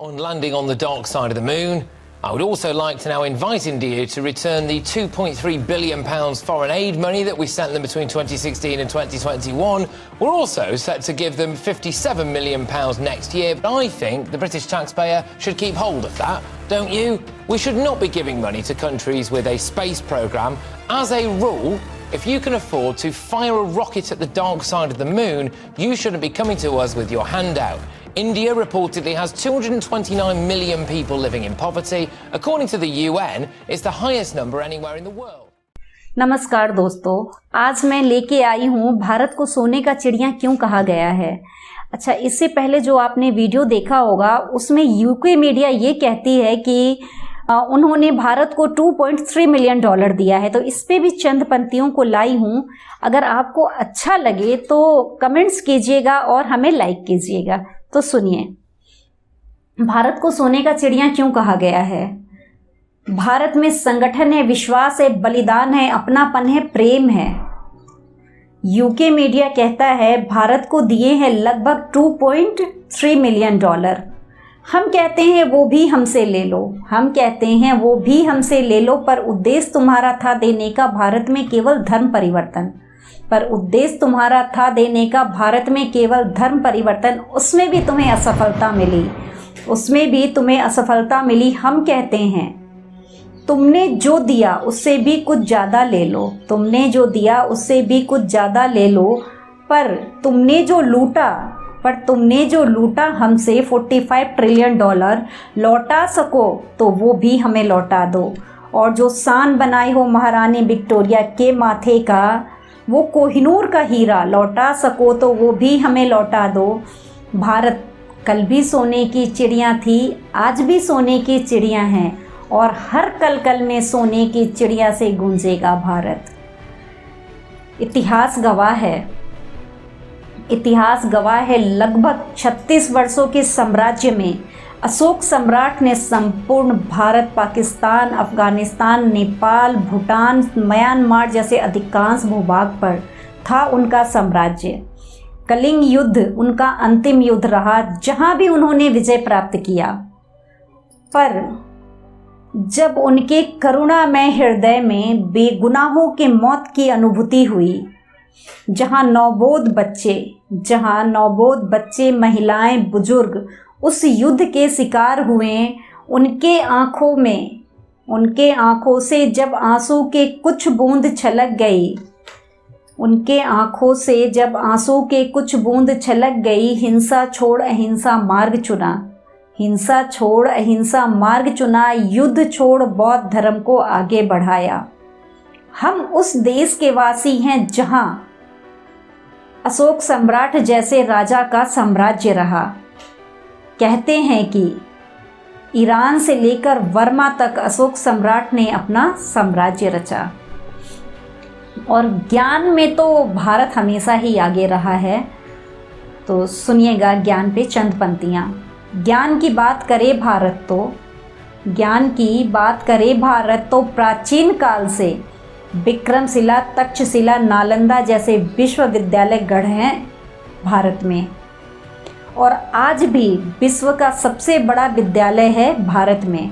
on landing on the dark side of the moon. I would also like to now invite India to return the £2.3 billion foreign aid money that we sent them between 2016 and 2021. We're also set to give them £57 million next year, but I think the British taxpayer should keep hold of that, don't you? We should not be giving money to countries with a space programme. As a rule, if you can afford to fire a rocket at the dark side of the moon, you shouldn't be coming to us with your hand out. India reportedly has 229 million people living in poverty. According to the UN, it's the highest number anywhere in the world. नमस्कार दोस्तों, आज मैं लेके आई हूँ भारत को सोने का चिड़िया क्यों कहा गया है। अच्छा, इससे पहले जो आपने वीडियो देखा होगा उसमें यूके मीडिया ये कहती है कि उन्होंने भारत को $2.3 मिलियन दिया है। तो इस पे भी चंद पंक्तियों को लाई हूँ। अगर आपको अच्छा लगे तो कमेंट्स कीजिएगा और हमें लाइक कीजिएगा। तो सुनिए, भारत को सोने का चिड़िया क्यों कहा गया है। भारत में संगठन है, विश्वास है, बलिदान है, अपनापन है, प्रेम है। यूके मीडिया कहता है भारत को दिए हैं लगभग $2.3 मिलियन। हम कहते हैं वो भी हमसे ले लो, हम कहते हैं वो भी हमसे ले लो, पर उद्देश्य तुम्हारा था देने का भारत में केवल धर्म परिवर्तन। पर उद्देश्य तुम्हारा था देने का भारत में केवल धर्म परिवर्तन। उसमें भी तुम्हें असफलता मिली, उसमें भी तुम्हें असफलता मिली। हम कहते हैं तुमने जो दिया उससे भी कुछ ज़्यादा ले लो, तुमने जो दिया उससे भी कुछ ज़्यादा ले लो, पर तुमने जो लूटा हमसे $45 ट्रिलियन लौटा सको तो वो भी हमें लौटा दो। और जो शान बनाए हो महारानी विक्टोरिया के माथे का, वो कोहिनूर का हीरा लौटा सको तो वो भी हमें लौटा दो। भारत कल भी सोने की चिड़िया थी, आज भी सोने की चिड़िया हैं, और हर कल में सोने की चिड़िया से गूंजेगा भारत। इतिहास गवाह है लगभग 36 वर्षों के साम्राज्य में अशोक सम्राट ने संपूर्ण भारत, पाकिस्तान, अफगानिस्तान, नेपाल, भूटान, म्यांमार जैसे अधिकांश भूभाग पर था उनका साम्राज्य। कलिंग युद्ध उनका अंतिम युद्ध रहा, जहां भी उन्होंने विजय प्राप्त किया। पर जब उनके करुणामय हृदय में बेगुनाहों के मौत की अनुभूति हुई, जहां नवबोध बच्चे, महिलाएं, बुजुर्ग उस युद्ध के शिकार हुए, उनके आंखों से जब आंसू के कुछ बूंद छलक गई, हिंसा छोड़ अहिंसा मार्ग चुना, युद्ध छोड़ बौद्ध धर्म को आगे बढ़ाया। हम उस देश के वासी हैं जहां अशोक सम्राट जैसे राजा का साम्राज्य रहा। कहते हैं कि ईरान से लेकर वर्मा तक अशोक सम्राट ने अपना साम्राज्य रचा। और ज्ञान में तो भारत हमेशा ही आगे रहा है। तो सुनिएगा ज्ञान पे चंद पंक्तियाँ। ज्ञान की बात करे भारत तो प्राचीन काल से विक्रमशिला, तक्षशिला, नालंदा जैसे विश्वविद्यालय गढ़ हैं भारत में। और आज भी विश्व का सबसे बड़ा विद्यालय है भारत में।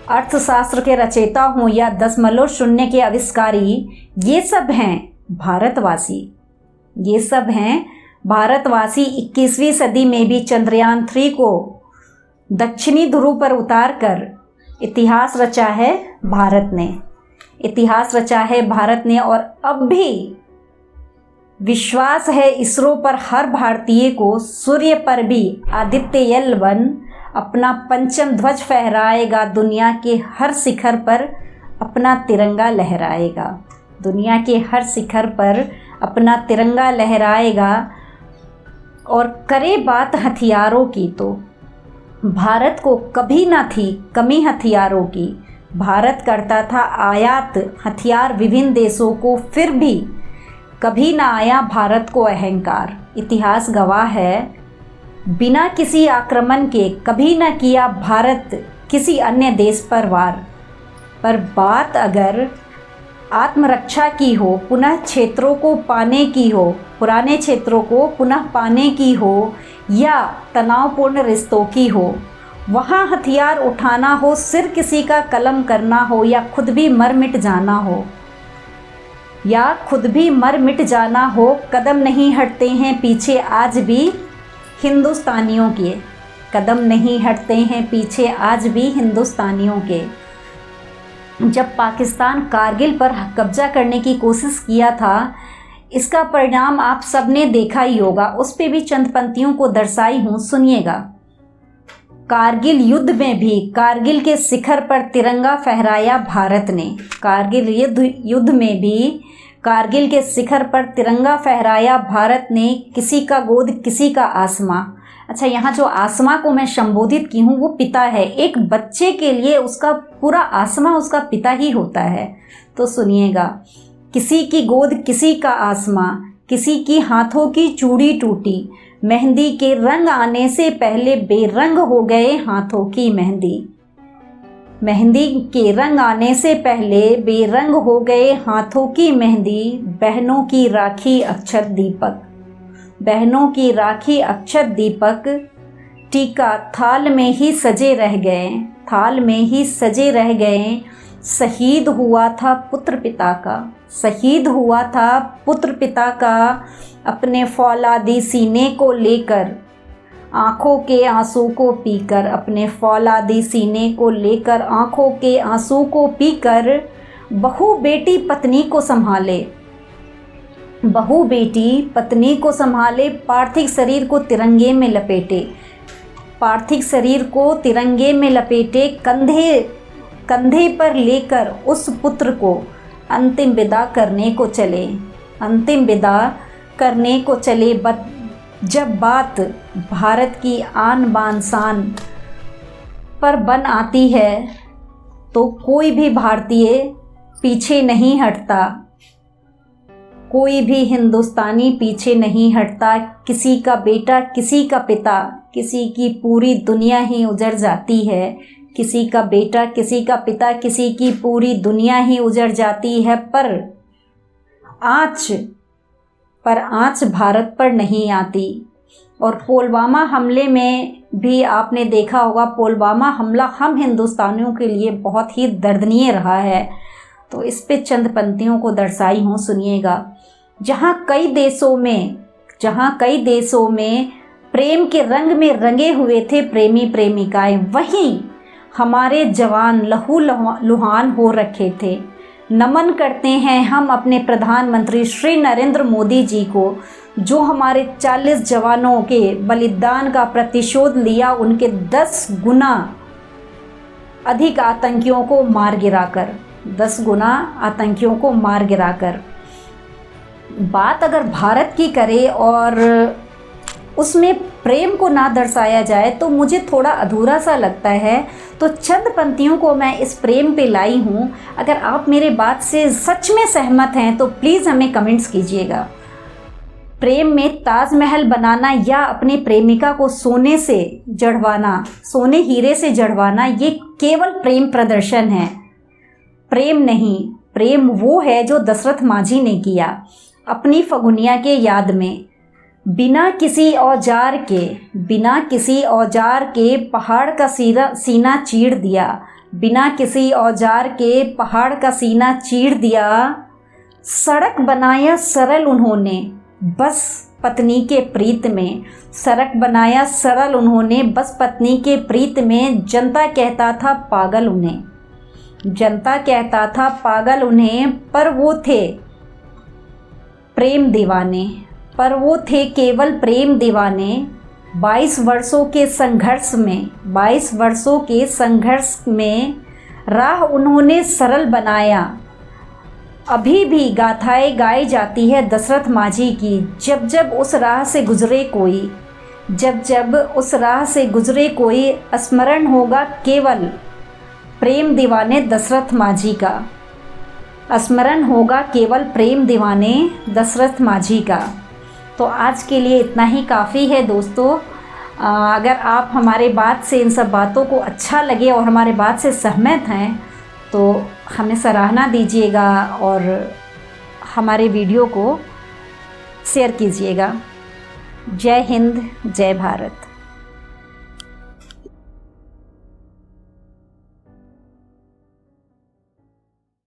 अर्थशास्त्र के रचयिता हों या दशमलव शून्य के आविष्कारी, ये सब हैं भारतवासी। 21वीं सदी में भी चंद्रयान 3 को दक्षिणी ध्रुव पर उतारकर इतिहास रचा है भारत ने। और अब भी विश्वास है इसरो पर हर भारतीय को। सूर्य पर भी आदित्य L1 अपना पंचम ध्वज फहराएगा, दुनिया के हर शिखर पर अपना तिरंगा लहराएगा। और करे बात हथियारों की तो भारत को कभी ना थी कमी हथियारों की। भारत करता था आयात हथियार विभिन्न देशों को, फिर भी कभी ना आया भारत को अहंकार। इतिहास गवाह है बिना किसी आक्रमण के कभी ना किया भारत किसी अन्य देश पर वार। पर बात अगर आत्मरक्षा की हो, पुराने क्षेत्रों को पुनः पाने की हो, या तनावपूर्ण रिश्तों की हो, वहाँ हथियार उठाना हो, सिर किसी का कलम करना हो, या खुद भी मर मिट जाना हो, या खुद भी मर मिट जाना हो, कदम नहीं हटते हैं पीछे आज भी हिंदुस्तानियों के। कदम नहीं हटते हैं पीछे आज भी हिंदुस्तानियों के। जब पाकिस्तान कारगिल पर कब्जा करने की कोशिश किया था, इसका परिणाम आप सबने देखा ही होगा। उस पे भी चंद पंक्तियों को दर्शाई हूँ, सुनिएगा। कारगिल युद्ध में भी कारगिल के शिखर पर तिरंगा फहराया भारत ने। कारगिल युद्ध में भी कारगिल के शिखर पर तिरंगा फहराया भारत ने। किसी का गोद किसी का आसमां। अच्छा, यहाँ जो आसमां को मैं संबोधित की हूँ वो पिता है। एक बच्चे के लिए उसका पूरा आसमां उसका पिता ही होता है। तो सुनिएगा। किसी की गोद किसी का आसमां, किसी की हाथों की चूड़ी टूटी, मेहंदी के रंग आने से पहले बेरंग हो गए हाथों की मेहंदी। मेहंदी के रंग आने से पहले बेरंग हो गए हाथों की मेहंदी। बहनों की राखी अक्षत दीपक, बहनों की राखी अक्षत दीपक, टीका थाल में ही सजे रह गए, थाल में ही सजे रह गए। शहीद हुआ था पुत्र पिता का, शहीद हुआ था पुत्र पिता का, अपने फौलादी सीने को लेकर, आँखों के आंसू को पीकर, अपने फौलादी सीने को लेकर, आँखों के आंसू को पीकर। बहू बेटी पत्नी को संभाले, बहू बेटी पत्नी को संभाले, पार्थिव शरीर को तिरंगे में लपेटे, पार्थिव शरीर को तिरंगे में लपेटे, कंधे पर लेकर उस पुत्र को अंतिम विदा करने को चले, अंतिम विदा करने को चले। जब बात भारत की आन बान शान पर बन आती है तो कोई भी भारतीय पीछे नहीं हटता, कोई भी हिंदुस्तानी पीछे नहीं हटता। किसी का बेटा किसी का पिता, किसी की पूरी दुनिया ही उजड़ जाती है। किसी का बेटा किसी का पिता, किसी की पूरी दुनिया ही उजड़ जाती है। पर आँच भारत पर नहीं आती। और पुलवामा हमले में भी आपने देखा होगा, पुलवामा हमला हम हिंदुस्तानियों के लिए बहुत ही दर्दनीय रहा है। तो इस पे चंद पंक्तियों को दर्शाई हूँ, सुनिएगा। जहाँ कई देशों में प्रेम के रंग में रंगे हुए थे प्रेमी प्रेमिकाएं, वहीं हमारे जवान लहू लुहान हो रखे थे। नमन करते हैं हम अपने प्रधानमंत्री श्री नरेंद्र मोदी जी को, जो हमारे 40 जवानों के बलिदान का प्रतिशोध लिया, उनके 10 गुना अधिक आतंकियों को मार गिराकर, 10 गुना आतंकियों को मार गिराकर। बात अगर भारत की करे और उसमें प्रेम को ना दर्शाया जाए तो मुझे थोड़ा अधूरा सा लगता है। तो चंद पंक्तियों को मैं इस प्रेम पे लाई हूँ। अगर आप मेरे बात से सच में सहमत हैं तो प्लीज़ हमें कमेंट्स कीजिएगा। प्रेम में ताजमहल बनाना या अपनी प्रेमिका को सोने से जड़वाना, सोने हीरे से जड़वाना, ये केवल प्रेम प्रदर्शन है, प्रेम नहीं। प्रेम वो है जो दशरथ मांझी ने किया अपनी फगुनिया के याद में। बिना किसी औजार के पहाड़ का सीना चीर दिया, बिना किसी औजार के पहाड़ का सीना चीर दिया। सड़क बनाया सरल उन्होंने बस पत्नी के प्रीत में, सड़क बनाया सरल उन्होंने बस पत्नी के प्रीत में। जनता कहता था पागल उन्हें, जनता कहता था पागल उन्हें, पर वो थे प्रेम दीवाने, पर वो थे केवल प्रेम दीवाने। 22 वर्षों के संघर्ष में राह उन्होंने सरल बनाया। अभी भी गाथाएं गाई जाती है दशरथ मांझी की। जब जब उस राह से गुजरे कोई स्मरण होगा केवल प्रेम दीवाने दशरथ मांझी का, स्मरण होगा केवल प्रेम दीवाने दशरथ मांझी का। तो आज के लिए इतना ही काफ़ी है दोस्तों। अगर आप हमारे बात से, इन सब बातों को अच्छा लगे और हमारे बात से सहमत हैं तो हमें सराहना दीजिएगा और हमारे वीडियो को शेयर कीजिएगा। जय हिंद, जय भारत।